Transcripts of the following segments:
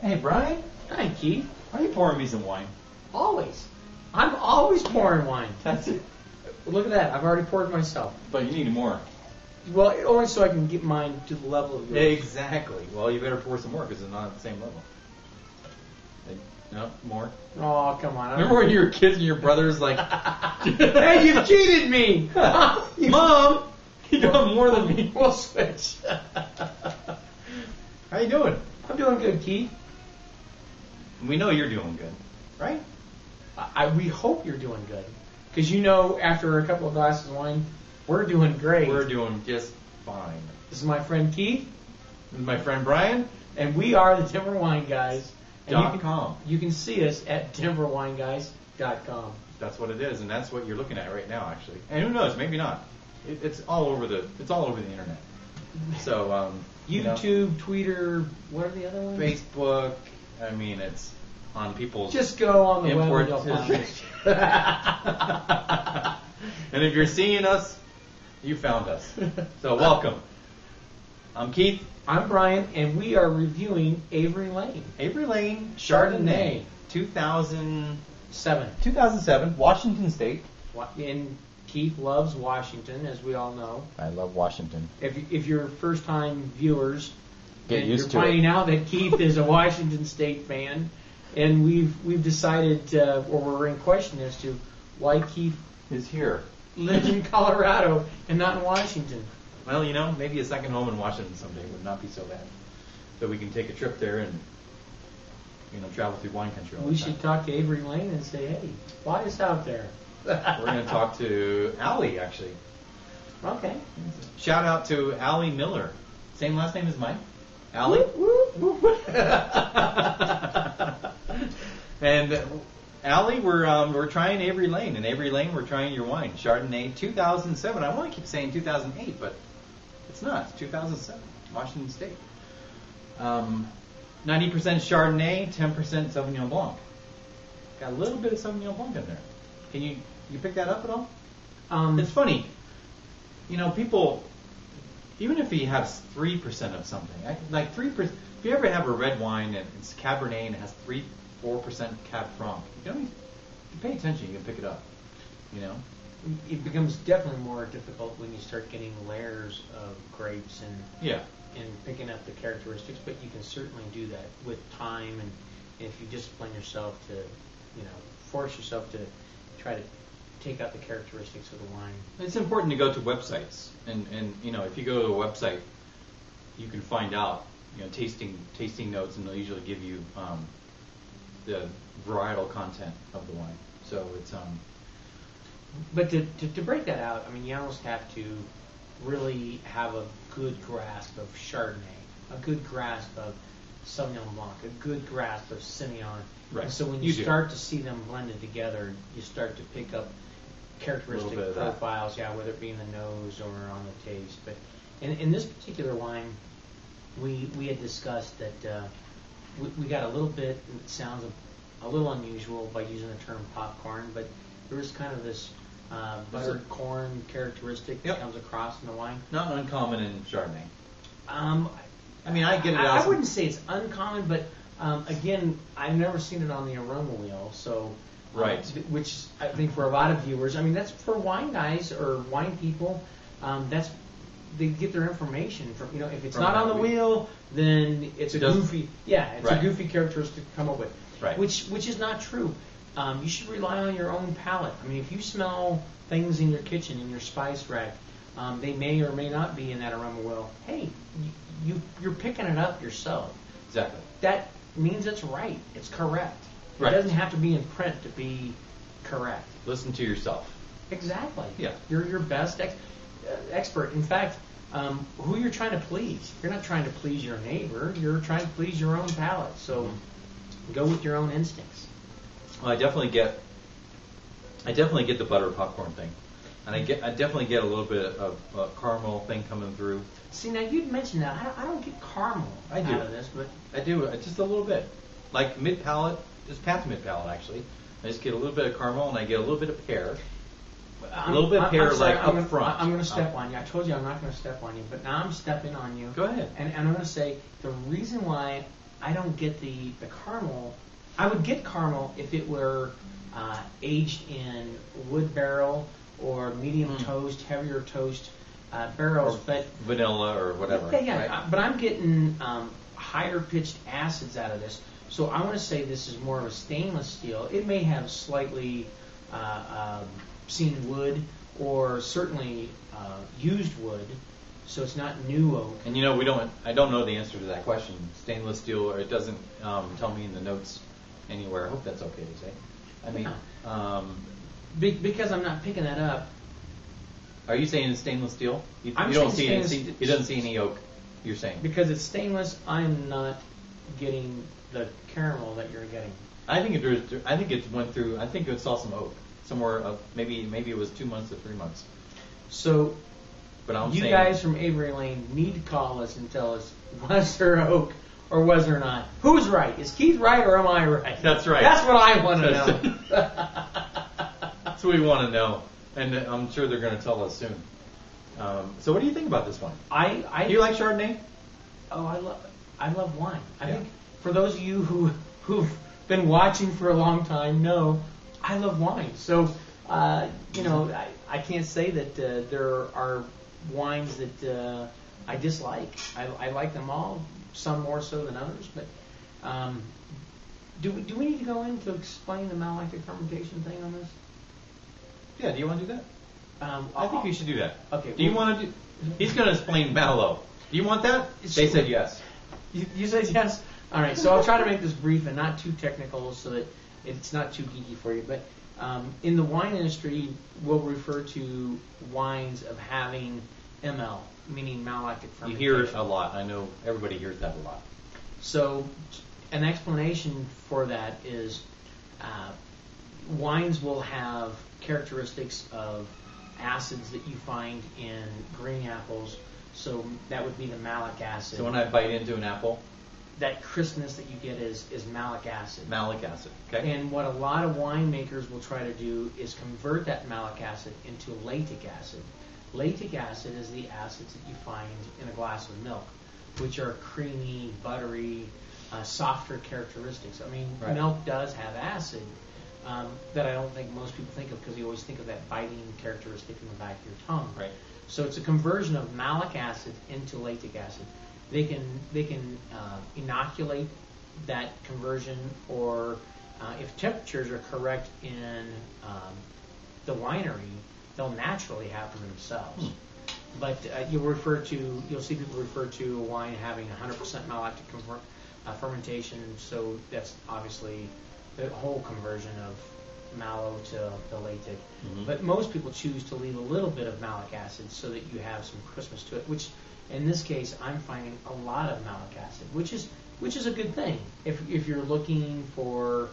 Hey, Brian. Hi, Keith. Why are you pouring me some wine? Always. I'm always pouring wine. That's it. Look at that. I've already poured myself. But you need more. Well, only so I can get mine to the level of yours. Exactly. Well, you better pour some more because it's not at the same level. No, more. Oh, come on. Remember when you were kids and your brother's like, hey, you cheated me! Mom, you got more than me. We'll switch. How you doing? I'm doing good, Keith. We know you're doing good, right? We hope you're doing good. Because you know, after a couple of glasses of wine, we're doing great. We're doing just fine. This is my friend Keith. This is my friend Brian. And we are the Denver Wine Guys. And .com. You can see us at denverwineguys.com. That's what it is, and that's what you're looking at right now, actually. And who knows? Maybe not. It's all over the internet. So YouTube, Twitter, what are the other ones? Facebook. I mean, it's on people's. Just go on the web and you'll find it. And if you're seeing us, you found us. So welcome. I'm Keith. I'm Brian, and we are reviewing Avery Lane. Avery Lane Chardonnay. 2007, Washington State. And Keith loves Washington, as we all know. I love Washington. If you're first-time viewers, Get used to you're finding out that Keith is a Washington State fan, and we've decided, or we're in question as to why Keith is here, lives in Colorado and not in Washington. Well, maybe a second home in Washington someday would not be so bad. So we can take a trip there and, travel through wine country all the time. We should talk to Avery Lane and say, hey, fly us out there. We're going to talk to Allie, actually. Okay. Shout out to Allie Miller. Same last name as mine. Allie. And Allie, we're trying Avery Lane. And Avery Lane, we're trying your wine. Chardonnay 2007. I want to keep saying 2008, but it's not. It's 2007. Washington State. 90% Chardonnay, 10% Sauvignon Blanc. Got a little bit of Sauvignon Blanc in there. Can you pick that up at all? It's funny. People, even if he has 3% of something, like 3%, if you ever have a red wine and it's Cabernet and it has 3-4% Cab Franc, you pay attention, you can pick it up. It becomes definitely more difficult when you start getting layers of grapes and picking up the characteristics, but you can certainly do that with time, and if you discipline yourself to, force yourself to try to take out the characteristics of the wine. It's important to go to websites, and if you go to a website, you can find out tasting notes, and they'll usually give you the varietal content of the wine. So it's But to break that out, you almost have to really have a good grasp of Chardonnay, a good grasp of Sauvignon Blanc, a good grasp of Semillon. Right. And so when you start to see them blended together, you start to pick up characteristic profiles, whether it be in the nose or on the taste. But in this particular wine, we had discussed that we got a little bit, it sounds a little unusual by using the term popcorn, but there is kind of this buttered corn characteristic that comes across in the wine. Not uncommon in Chardonnay. I get it. I wouldn't say it's uncommon, but again, I've never seen it on the aroma wheel, so right. Which I think for a lot of viewers, that's for wine guys or wine people. They get their information from if it's not on the wheel, then it's a goofy characteristic to come up with. Right. Which is not true. You should rely on your own palate. If you smell things in your kitchen, in your spice rack, they may or may not be in that aroma wheel. Hey, you're picking it up yourself. Exactly. That means it's right. It's correct. Right. It doesn't have to be in print to be correct. Listen to yourself. Exactly. Yeah. You're your best expert. In fact, who you're trying to please. You're not trying to please your neighbor. You're trying to please your own palate. So go with your own instincts. Well, I definitely get the butter popcorn thing, and I definitely get a little bit of caramel thing coming through. See, now you'd mentioned that. I don't get caramel out of this, but I do just a little bit, like mid palate, just past mid palate actually. I just get a little bit of caramel, and I get a little bit of pear. A little bit of pear up front. I'm going to step on you. I told you I'm not going to step on you, but now I'm stepping on you. Go ahead. And I'm going to say the reason why I don't get the caramel. I would get caramel if it were aged in wood barrel or medium toast, heavier toast barrels, but vanilla or whatever. Yeah. Right? But I'm getting higher pitched acids out of this, so I want to say this is more of a stainless steel. It may have slightly seen wood or certainly used wood, so it's not new oak. And I don't know the answer to that question. Stainless steel, or it doesn't tell me in the notes anywhere. I hope that's okay to say. I mean, because I'm not picking that up. Are you saying it's stainless steel? You I'm don't saying see it doesn't see any oak. You're saying because it's stainless, I'm not getting the caramel that you're getting. I think it went through. I think it saw some oak somewhere. Maybe it was 2 months or 3 months. So, but you guys from Avery Lane need to call us and tell us, was there oak or was there not? Who's right? Is Keith right or am I right? That's right. That's what I want to know. That's what we want to know, and I'm sure they're going to tell us soon. So, what do you think about this wine? Do you like Chardonnay? Oh, I love wine. I think for those of you who've been watching for a long time know I love wine. So, I can't say that there are wines that I dislike. I like them all, some more so than others. But do we need to go in to explain the malolactic fermentation thing on this? Yeah, do you want to do that? I think we should do that. Okay. Do you want to do? He's going to explain Merlot. Do you want that? They said yes. You said yes? All right, so I'll try to make this brief and not too technical so that it's not too geeky for you. But in the wine industry, we'll refer to wines of having ML, meaning malolactic fermentation. You hear it a lot. I know everybody hears that a lot. So an explanation for that is wines will have characteristics of acids that you find in green apples. So that would be the malic acid. So when I bite into an apple, that crispness that you get is malic acid. Malic acid, okay. And what a lot of winemakers will try to do is convert that malic acid into lactic acid. Lactic acid is the acids that you find in a glass of milk, which are creamy, buttery, softer characteristics. I mean, right. Milk does have acid that I don't think most people think of because you always think of that biting characteristic in the back of your tongue. Right. So it's a conversion of malic acid into lactic acid. They can inoculate that conversion, or if temperatures are correct in the winery, they'll naturally happen themselves. But you'll see people refer to a wine having 100% malolactic fermentation. So that's obviously the whole conversion of mallow to the lactic. Mm-hmm. But most people choose to leave a little bit of malic acid so that you have some crispness to it, which in this case I'm finding a lot of malic acid, which is a good thing if you're looking for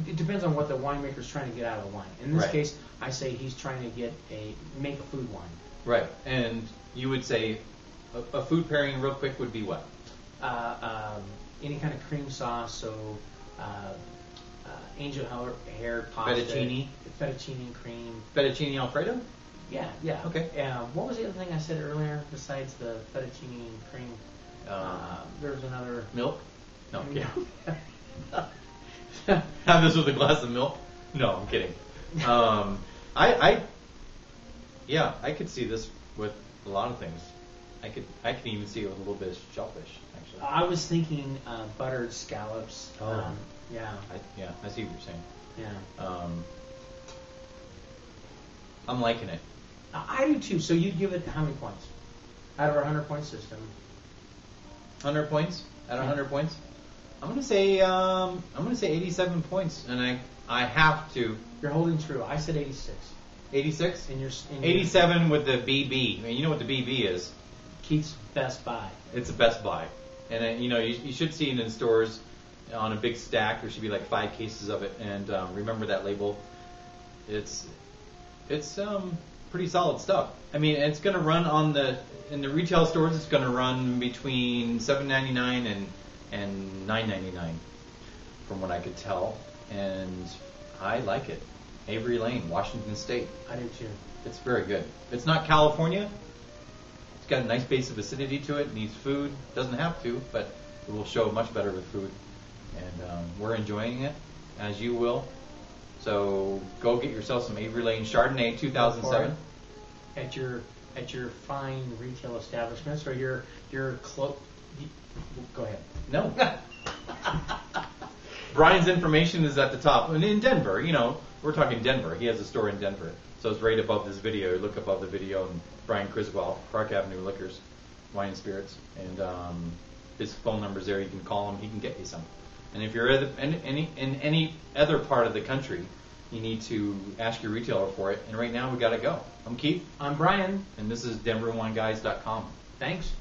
it depends on what the winemaker's trying to get out of the wine. In this case, I say he's trying to make a food wine. Right. And you would say a food pairing real quick would be what? Any kind of cream sauce, so angel hair pasta. Fettuccine cream. Fettuccine Alfredo? Yeah. Okay. What was the other thing I said earlier besides the fettuccine cream? There was another... Milk? No. Yeah. Have this with a glass of milk? No, I'm kidding. I could see this with a lot of things. I could even see it with a little bit of shellfish, actually. I was thinking buttered scallops. Oh. Yeah. I see what you're saying. Yeah. I'm liking it. I do too. So you'd give it how many points? Out of our 100-point system. 100 points? Out of 100 points? I'm gonna say 87 points, and I have to. You're holding true. I said 86. 86? In your 87 with the BB. I mean, you know what the BB is? Keith's Best Buy. It's a Best Buy, and you should see it in stores on a big stack. There should be like 5 cases of it, and remember that label. It's pretty solid stuff. I mean, it's going to run in the retail stores. It's going to run between $7.99 and $9.99, from what I could tell, and I like it. Avery Lane, Washington State. I do too. It's very good. It's not California, It's got a nice base of acidity to it. Needs food. Doesn't have to, but it will show much better with food. And we're enjoying it, as you will. So go get yourself some Avery Lane Chardonnay 2007 at your fine retail establishments or your go ahead. No. Brian's information is at the top. And in Denver, you know, we're talking Denver. He has a store in Denver. So it's right above this video. Look above the video, and Brian Criswell, Park Avenue Liquors, Wine and Spirits. And his phone number's there. You can call him. He can get you some. And if you're in any other part of the country, you need to ask your retailer for it. And right now, we got to go. I'm Keith. I'm Brian. And this is DenverWineGuys.com. Thanks.